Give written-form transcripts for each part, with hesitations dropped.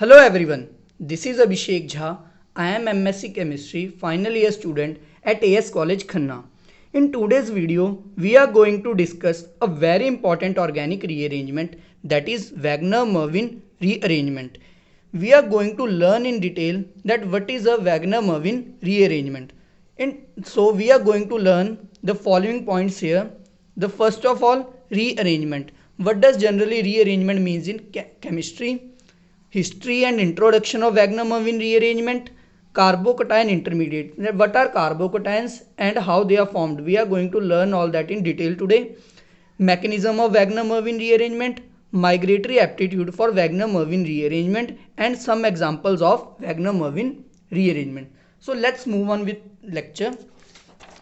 Hello everyone, this is Abhishek Jha. I am MSc Chemistry final year student at AS College Khanna. In today's video, we are going to discuss a very important organic rearrangement, that is Wagner-Mervin rearrangement. We are going to learn in detail that what is a Wagner-Mervin rearrangement. So we are going to learn the following points here. The first of all, rearrangement. What does generally rearrangement means in chemistry? History and introduction of Wagner-Mervin rearrangement. Carbocation intermediate. What are carbocations and how they are formed? We are going to learn all that in detail today. Mechanism of Wagner-Mervin rearrangement. Migratory aptitude for Wagner-Mervin rearrangement and some examples of Wagner-Mervin rearrangement. So let's move on with lecture.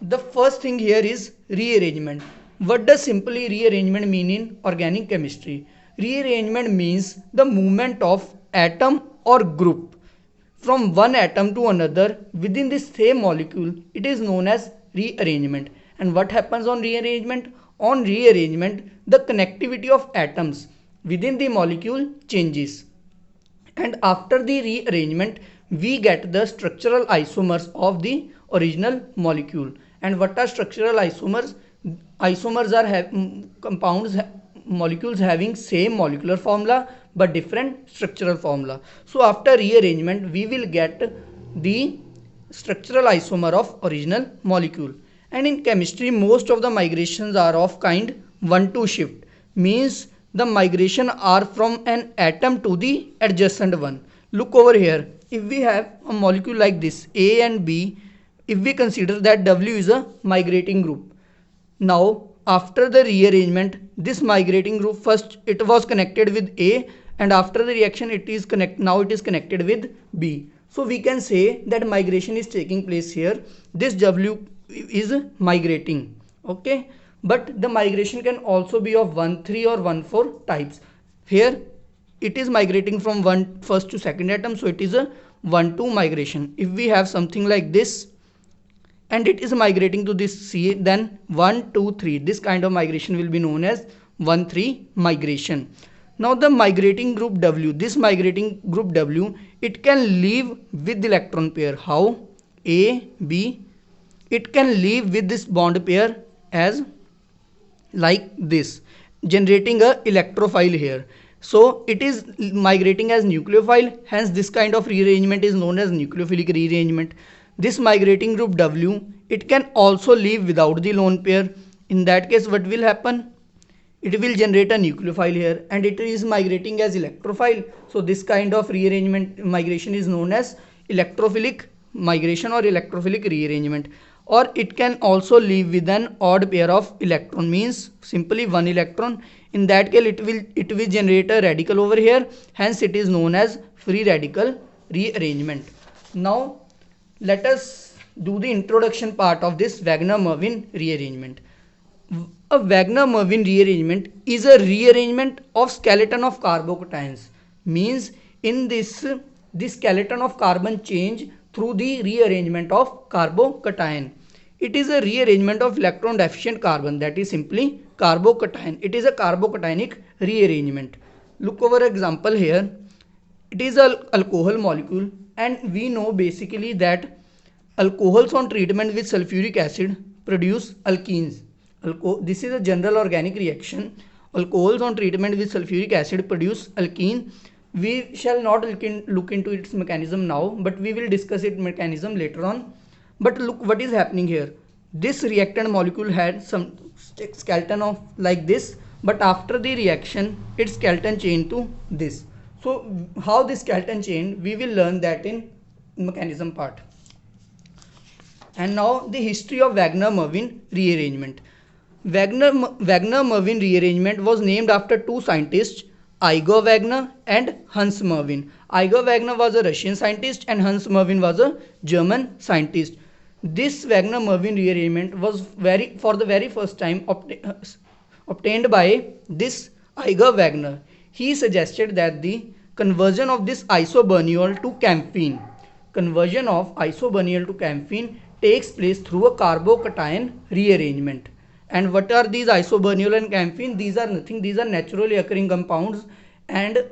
The first thing here is rearrangement. What does simply rearrangement mean in organic chemistry? Rearrangement means the movement of atom or group from one atom to another within the same molecule. It is known as rearrangement. And what happens on rearrangement? On rearrangement, the connectivity of atoms within the molecule changes. And after the rearrangement, we get the structural isomers of the original molecule. And what are structural isomers? Isomers are compounds, molecules having same molecular formula but different structural formula. So after rearrangement, we will get the structural isomer of original molecule. And in chemistry, most of the migrations are of kind 1-2 shift, means the migration are from an atom to the adjacent one. Look over here. If we have a molecule like this, A and B, if we consider that W is a migrating group. Now, after the rearrangement, this migrating group, first it was connected with A, and after the reaction now it is connected with B. So we can say that migration is taking place here. This W is migrating. Okay. But the migration can also be of 1,3 or 1,4 types. Here it is migrating from first to second atom, so it is a 1-2 migration. If we have something like this and it is migrating to this C, then 1, 2, 3. This kind of migration will be known as 1-3 migration. Now the migrating group W, this migrating group W, it can leave with the electron pair. How? A, B. It can leave with this bond pair as like this, generating a electrophile here. So it is migrating as nucleophile, hence this kind of rearrangement is known as nucleophilic rearrangement. This migrating group W, it can also leave without the lone pair. In that case, what will happen? It will generate a nucleophile here and it is migrating as electrophile. So this kind of rearrangement migration is known as electrophilic migration or electrophilic rearrangement. Or it can also leave with an odd pair of electron, means simply one electron. In that case, it will generate a radical over here, hence it is known as free radical rearrangement. Now let us do the introduction part of this Wagner-Mervin rearrangement. A Wagner-Mervin rearrangement is a rearrangement of skeleton of carbocations, means in this skeleton of carbon change through the rearrangement of carbocation. It is a rearrangement of electron deficient carbon, that is simply carbocation. It is a carbocationic rearrangement. Look over example here. It is an alcohol molecule and we know basically that alcohols on treatment with sulfuric acid produce alkenes. This is a general organic reaction. Alcohols on treatment with sulfuric acid produce alkene. We shall not look into its mechanism now, but we will discuss its mechanism later on. But look what is happening here. This reactant molecule had some skeleton of like this, but after the reaction, its skeleton changed to this. So how this skeleton changed, we will learn that in mechanism part. And now the history of Wagner-Mervin rearrangement. Wagner-Mervin rearrangement was named after two scientists, Igor Wagner and Hans Mervin. Igor Wagner was a Russian scientist and Hans Mervin was a German scientist. This Wagner-Mervin rearrangement was for the very first time obtained by this Igor Wagner. He suggested that the conversion of this isobernyl to camphene. Conversion of isobernyl to camphene takes place through a carbocation rearrangement. And what are these isobernyl and camphene? These are nothing, these are naturally occurring compounds and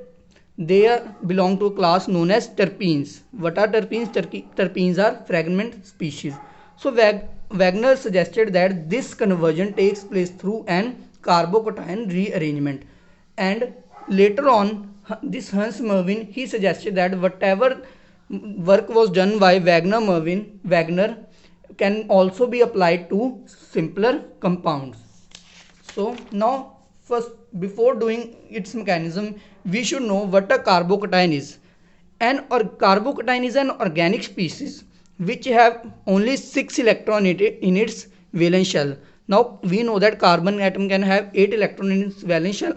They belong to a class known as terpenes. What are terpenes? Terpenes are fragment species. So Wagner suggested that this conversion takes place through an carbocation rearrangement, and later on this Hans Mervin, he suggested that whatever work was done by Wagner can also be applied to simpler compounds. So now first, before doing its mechanism, we should know what a carbocation is. Carbocation is an organic species which have only 6 electrons in its valence shell. Now we know that carbon atom can have 8 electrons in its valence shell.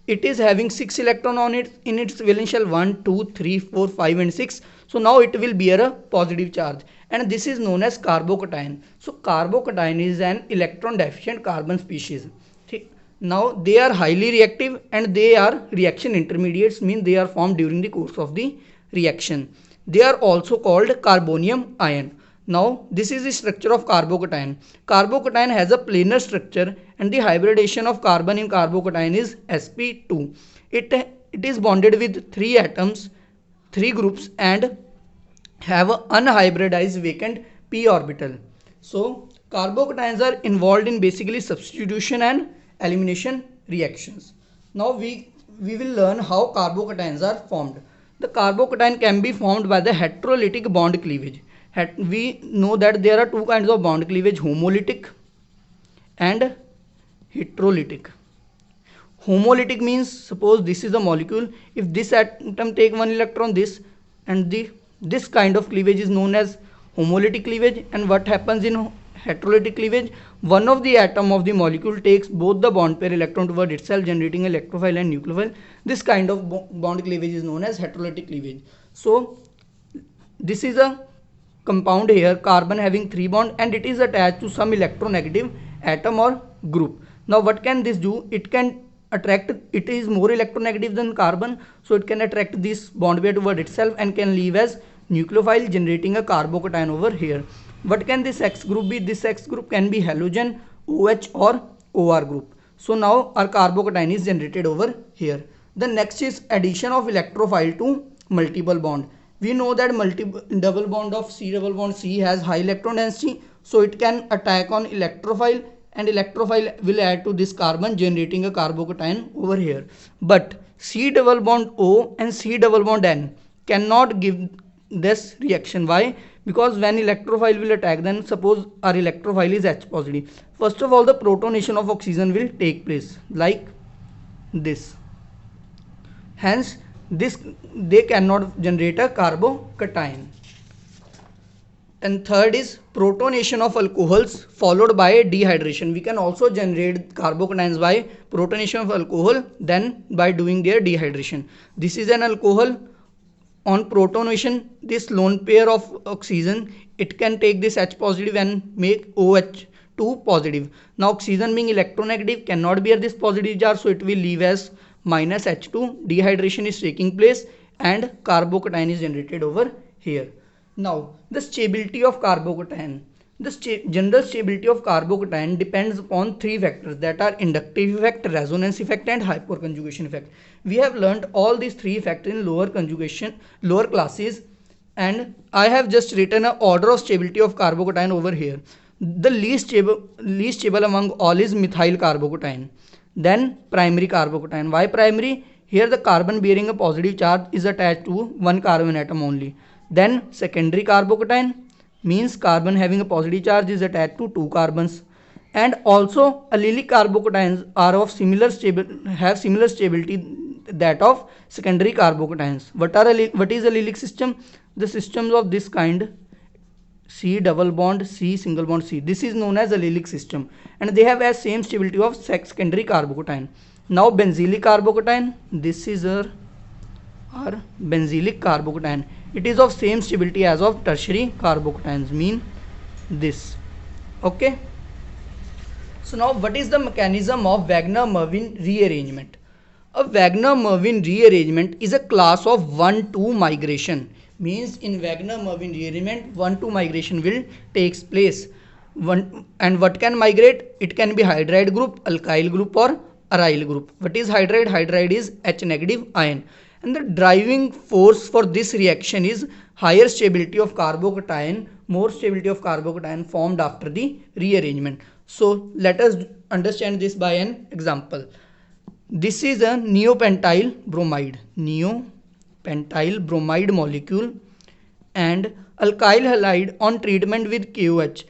It is having 6 electrons on it in its valence shell, 1, 2, 3, 4, 5 and 6. So now it will bear a positive charge, and this is known as carbocation. So carbocation is an electron deficient carbon species. Now they are highly reactive and they are reaction intermediates, mean they are formed during the course of the reaction. They are also called carbonium ion. Now this is the structure of carbocation. Carbocation has a planar structure and the hybridization of carbon in carbocation is sp2. It is bonded with 3 atoms, 3 groups, and have an unhybridized vacant p orbital. So carbocations are involved in basically substitution and elimination reactions. Now we will learn how carbocations are formed. The carbocation can be formed by the heterolytic bond cleavage. We know that there are two kinds of bond cleavage, homolytic and heterolytic. Homolytic means, suppose this is a molecule, if this atom take 1 electron, this kind of cleavage is known as homolytic cleavage. And what happens in heterolytic cleavage? One of the atom of the molecule takes both the bond pair electron toward itself, generating electrophile and nucleophile. This kind of bond cleavage is known as heterolytic cleavage. So this is a compound here, carbon having 3 bonds, and it is attached to some electronegative atom or group. Now what can this do? It can attract, it is more electronegative than carbon, so it can attract this bond pair toward itself and can leave as nucleophile, generating a carbocation over here. What can this X group be? This X group can be halogen, OH or OR group. So now our carbocation is generated over here. The next is addition of electrophile to multiple bond. We know that double bond of C double bond C has high electron density, so it can attack on electrophile, and electrophile will add to this carbon, generating a carbocation over here. But C double bond O and C double bond N cannot give this reaction. Why? Because when electrophile will attack, then suppose our electrophile is H positive. First of all, the protonation of oxygen will take place like this. Hence, they cannot generate a carbocation. And third is protonation of alcohols followed by dehydration. We can also generate carbocations by protonation of alcohol, then by doing their dehydration. This is an alcohol. On protonation, this lone pair of oxygen, it can take this H positive and make OH2 positive. Now oxygen being electronegative cannot bear this positive charge, so it will leave as minus H2. Dehydration is taking place and carbocation is generated over here. Now the stability of carbocation. The general stability of carbocation depends upon 3 factors, that are inductive effect, resonance effect and hyperconjugation effect. We have learned all these 3 factors in lower classes, and I have just written an order of stability of carbocation over here. The least stable among all is methyl carbocation, then primary carbocation. Why primary? Here the carbon bearing a positive charge is attached to one carbon atom only. Then secondary carbocation means carbon having a positive charge is attached to 2 carbons. And also allylic carbocations are of have similar stability that of secondary carbocations. What is allylic system? The systems of this kind, C double bond, C single bond, C. This is known as allylic system, and they have a same stability of secondary carbocation. Now benzylic carbocation, this is our benzylic carbocation. It is of same stability as of tertiary carbocations, mean this. Okay. So now what is the mechanism of Wagner-Mervin rearrangement? A Wagner-Mervin rearrangement is a class of 1-2 migration. Means in Wagner-Mervin rearrangement 1-2 migration will takes place. And what can migrate? It can be hydride group, alkyl group or aryl group. What is hydride? Hydride is H negative ion. and the driving force for this reaction is higher stability of carbocation, more stability of carbocation formed after the rearrangement. So let us understand this by an example. This is a neopentyl bromide molecule and alkyl halide on treatment with KOH.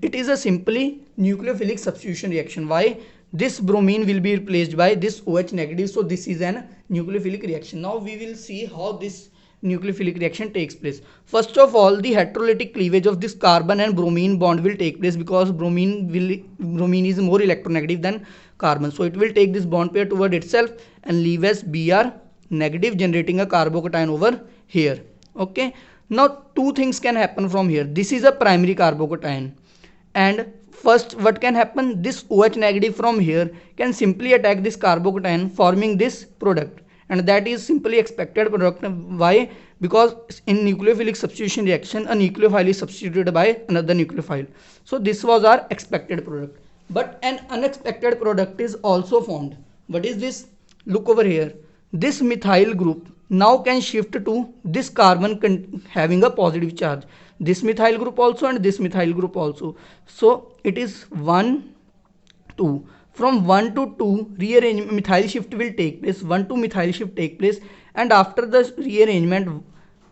It is a simply nucleophilic substitution reaction. Why? This bromine will be replaced by this OH negative, so this is an nucleophilic reaction. Now we will see how this nucleophilic reaction takes place. First of all, the heterolytic cleavage of this carbon and bromine bond will take place, because bromine is more electronegative than carbon, so it will take this bond pair toward itself and leave as Br negative, generating a carbocation over here. Okay, now two things can happen from here. This is a primary carbocation, and first what can happen, this OH negative from here can simply attack this carbocation, forming this product, and that is simply expected product. Why? Because in nucleophilic substitution reaction, a nucleophile is substituted by another nucleophile, so this was our expected product. But an unexpected product is also formed. What is this? Look over here. This methyl group now can shift to this carbon having a positive charge, this methyl group also and this methyl group also. So it is 1 2. From 1 to 2 rearrangement, methyl shift will take place, 1 to methyl shift take place, and after the rearrangement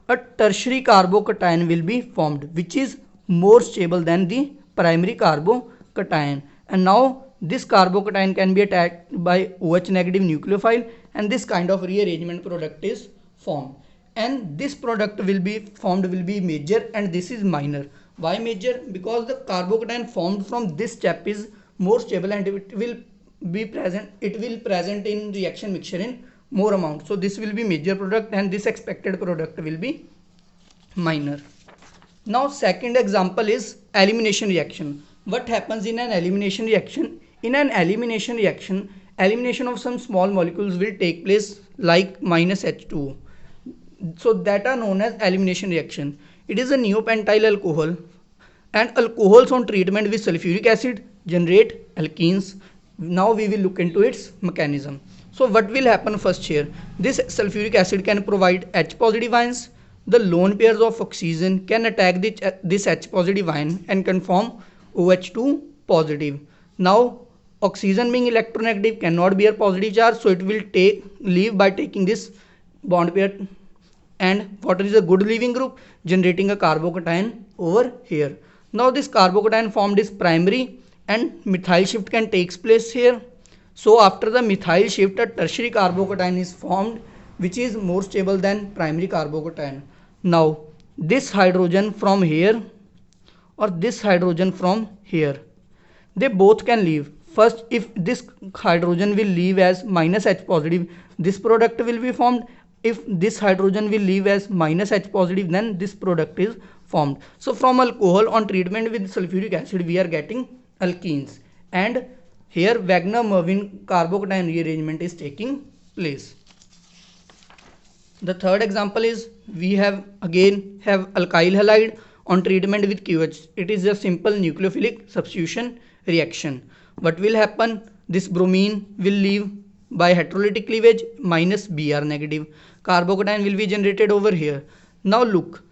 a tertiary carbocation will be formed, which is more stable than the primary carbocation. And now this carbocation can be attacked by OH negative nucleophile, and this kind of rearrangement product is formed. And this product will be formed will be major, and this is minor. Why major? Because the carbocation formed from this step is more stable, and it will present in reaction mixture in more amount. So this will be major product, and this expected product will be minor. Now second example is elimination reaction. What happens in an elimination reaction? In an elimination reaction, elimination of some small molecules will take place, like minus H2O. So that are known as elimination reaction. It is a neopentyl alcohol, and alcohols on treatment with sulfuric acid generate alkenes. Now we will look into its mechanism. So what will happen first here? This sulfuric acid can provide H positive ions. The lone pairs of oxygen can attack this H positive ion and can form OH2 positive. Now oxygen being electronegative cannot bear positive charge, so it will leave by taking this bond pair. And water is a good leaving group, generating a carbocation over here. Now this carbocation formed is primary, and methyl shift can take place here. So after the methyl shift, a tertiary carbocation is formed, which is more stable than primary carbocation. Now this hydrogen from here or this hydrogen from here, they both can leave. First, if this hydrogen will leave as minus H positive, this product will be formed. If this hydrogen will leave as minus H positive, then this product is formed. So from alcohol on treatment with sulfuric acid, we are getting alkenes, and here Wagner-Mervin carbocation rearrangement is taking place. The third example is we have alkyl halide on treatment with QH. It is a simple nucleophilic substitution reaction. What will happen? This bromine will leave by heterolytic cleavage minus Br negative. Carbocation will be generated over here. Now look,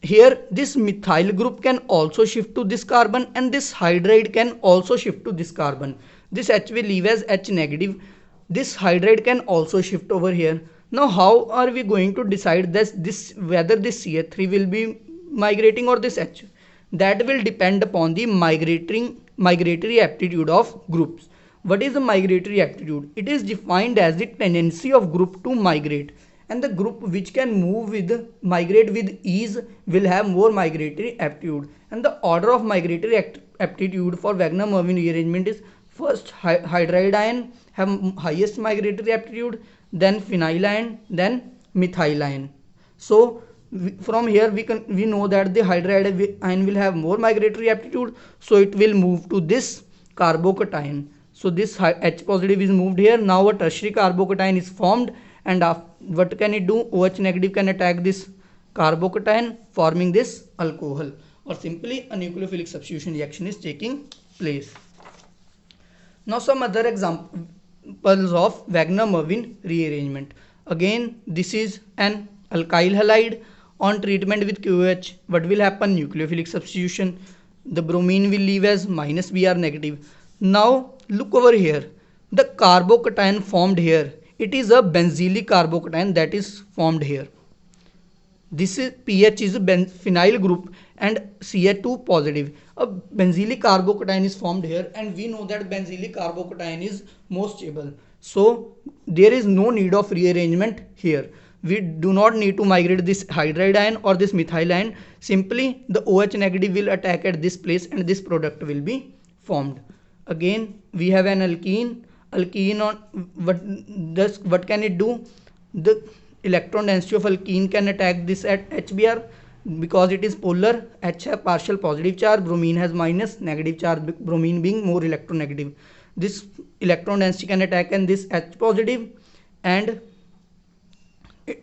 here this methyl group can also shift to this carbon, and this hydride can also shift to this carbon. This H will leave as H negative. This hydride can also shift over here. Now how are we going to decide whether this CH3 will be migrating or this H? That will depend upon the migratory aptitude of groups. What is the migratory aptitude? It is defined as the tendency of group to migrate, and the group which can migrate with ease will have more migratory aptitude. And the order of migratory aptitude for Wagner-Mervin rearrangement is first hydride ion have highest migratory aptitude, then phenyl ion, then methyl ion. So from here we know that the hydride ion will have more migratory aptitude, so it will move to this carbocation. So this H positive is moved here. Now a tertiary carbocation is formed, and what can it do? OH negative can attack this carbocation, forming this alcohol, or simply a nucleophilic substitution reaction is taking place. Now some other examples of Wagner-Mervin rearrangement. Again, this is an alkyl halide. On treatment with KOH, what will happen? Nucleophilic substitution. The bromine will leave as minus Br negative. Now look over here. The carbocation formed here. It is a benzylic carbocation that is formed here. This is pH is a phenyl group and Ca2 positive. A benzylic carbocation is formed here, and we know that benzylic carbocation is most stable. So there is no need of rearrangement here. We do not need to migrate this hydride ion or this methyl ion. Simply the OH negative will attack at this place and this product will be formed. Again we have an alkene. Alkene on what can it do? The electron density of alkene can attack this at HBr because it is polar. H have partial positive charge, bromine has minus negative charge, bromine being more electronegative. This electron density can attack and this H positive, and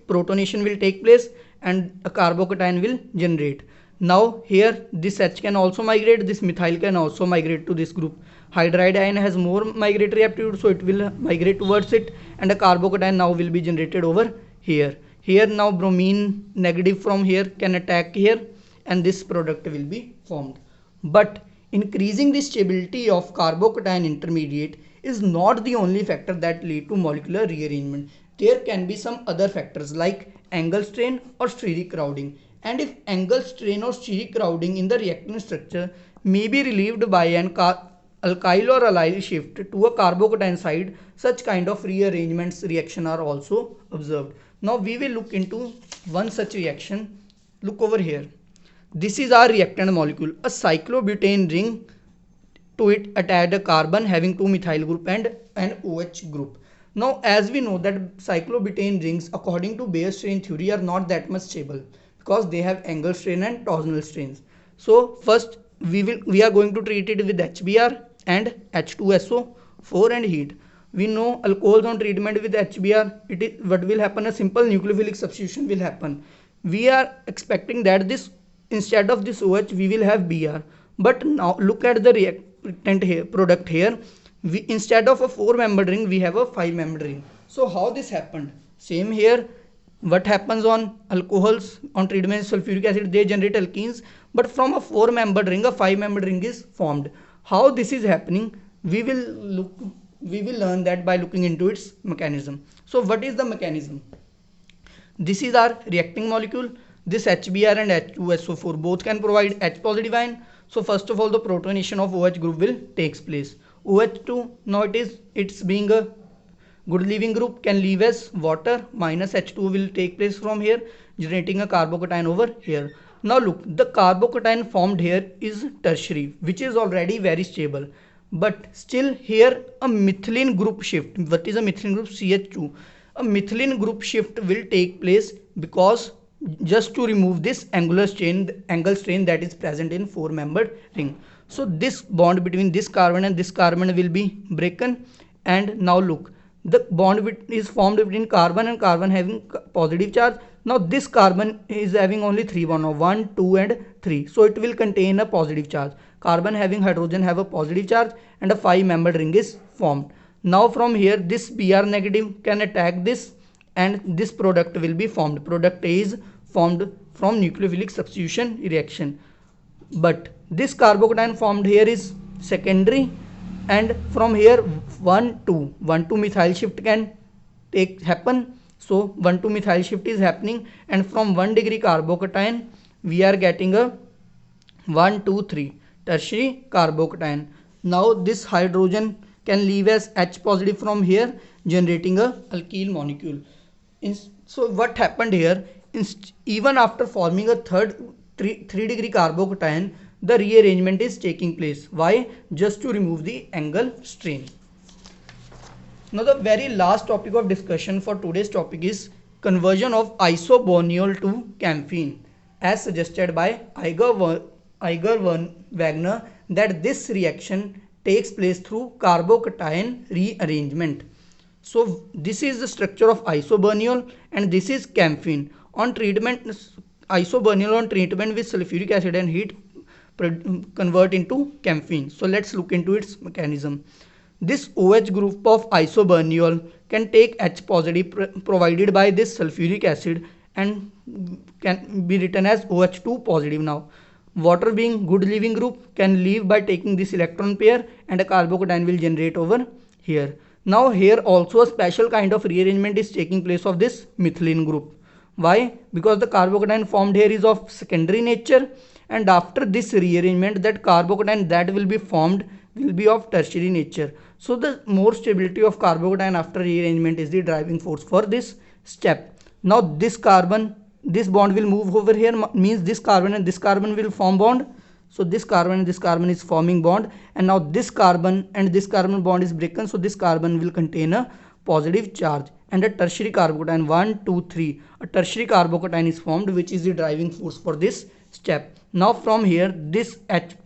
protonation will take place and a carbocation will generate. Now here this H can also migrate, this methyl can also migrate to this group. Hydride ion has more migratory aptitude, so it will migrate towards it, and a carbocation now will be generated over here. Here now bromine negative from here can attack here and this product will be formed. But increasing the stability of carbocation intermediate is not the only factor that lead to molecular rearrangement. There can be some other factors like angle strain or steric crowding, and if angle strain or steric crowding in the reactant structure may be relieved by an alkyl or allyl shift to a carbocation side, such kind of rearrangements reaction are also observed. Now we will look into one such reaction. Look over here. This is our reactant molecule, a cyclobutane ring. To it attached a carbon having two methyl group and an OH group. Now as we know that cyclobutane rings according to Bayer strain theory are not that much stable because they have angle strain and torsional strains. So first we are going to treat it with HBr and H2SO4 and heat. We know alcohols on treatment with HBr, what will happen? A simple nucleophilic substitution will happen. We are expecting that this instead of this OH we will have Br, but now look at the reactant here, product here. We instead of a 4-membered ring we have a 5-membered ring. So how this happened? Same here. What happens on alcohols on treatment with sulfuric acid? They generate alkenes, but from a 4-membered ring a 5-membered ring is formed. How this is happening? We will learn that by looking into its mechanism. So what is the mechanism? This is our reacting molecule. This HBr and H2SO4 both can provide H positive ion. So first of all the protonation of OH group will takes place. OH2 now it's being a good leaving group, can leave as water, minus H2 will take place from here, generating a carbocation over here. Now look, the carbocation formed here is tertiary, which is already very stable, but still here a methylene group shift. What is a methylene group? CH2. A methylene group shift will take place because just to remove this angle strain that is present in 4-membered ring. So this bond between this carbon and this carbon will be broken, and now look, the bond is formed between carbon and carbon having positive charge. Now this carbon is having only 3 bonds, 1, 2 and 3, so it will contain a positive charge. Carbon having hydrogen have a positive charge and a 5-membered ring is formed. Now from here this Br negative can attack this and this product will be formed. Product A is formed from nucleophilic substitution reaction, but this carbocation formed here is secondary, and from here 1,2 methyl shift can happen. So 1,2 methyl shift is happening, and from 1 degree carbocation we are getting a 1, 2, 3 tertiary carbocation. Now this hydrogen can leave as H positive from here, generating a alkyl molecule. So what happened here? Even after forming a 3 degree carbocation, the rearrangement is taking place. Why? Just to remove the angle strain. Now the very last topic of discussion for today's topic is conversion of isoboniol to camphene, as suggested by Eiger Wagner, that this reaction takes place through carbocation rearrangement. So this is the structure of isoboniol and this is camphene. On treatment, isoboniol on treatment with sulfuric acid and heat convert into camphene. So let's look into its mechanism. This OH group of isobernyl can take H positive provided by this sulfuric acid and can be written as OH2 positive. Now water being good leaving group can leave by taking this electron pair and a carbocation will generate over here. Now here also a special kind of rearrangement is taking place of this methylene group. Why? Because the carbocation formed here is of secondary nature, and after this rearrangement that carbocation that will be formed will be of tertiary nature. So the more stability of carbocation after rearrangement is the driving force for this step. Now this carbon, this bond will move over here, means this carbon and this carbon will form bond. So this carbon and this carbon is forming bond, and now this carbon and this carbon bond is broken, so this carbon will contain a positive charge and a tertiary carbocation 1 2 3, a tertiary carbocation is formed, which is the driving force for this step. Now from here this H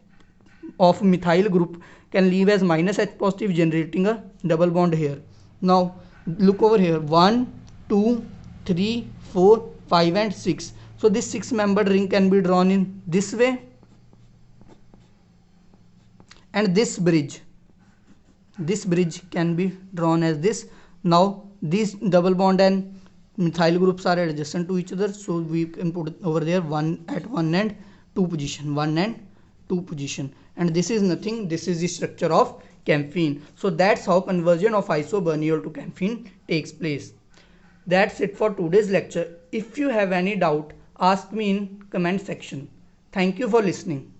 of methyl group can leave as minus H positive, generating a double bond here. Now look over here, 1 2 3 4 5 and 6. So this 6 membered ring can be drawn in this way, and this bridge can be drawn as this. Now these double bond and methyl groups are adjacent to each other, so we can put over there 1 at 1 and 2 position, 1 and 2 position, and this is nothing, this is the structure of camphene. So that's how conversion of isobernyl to camphene takes place. That's it for today's lecture. If you have any doubt, ask me in comment section. Thank you for listening.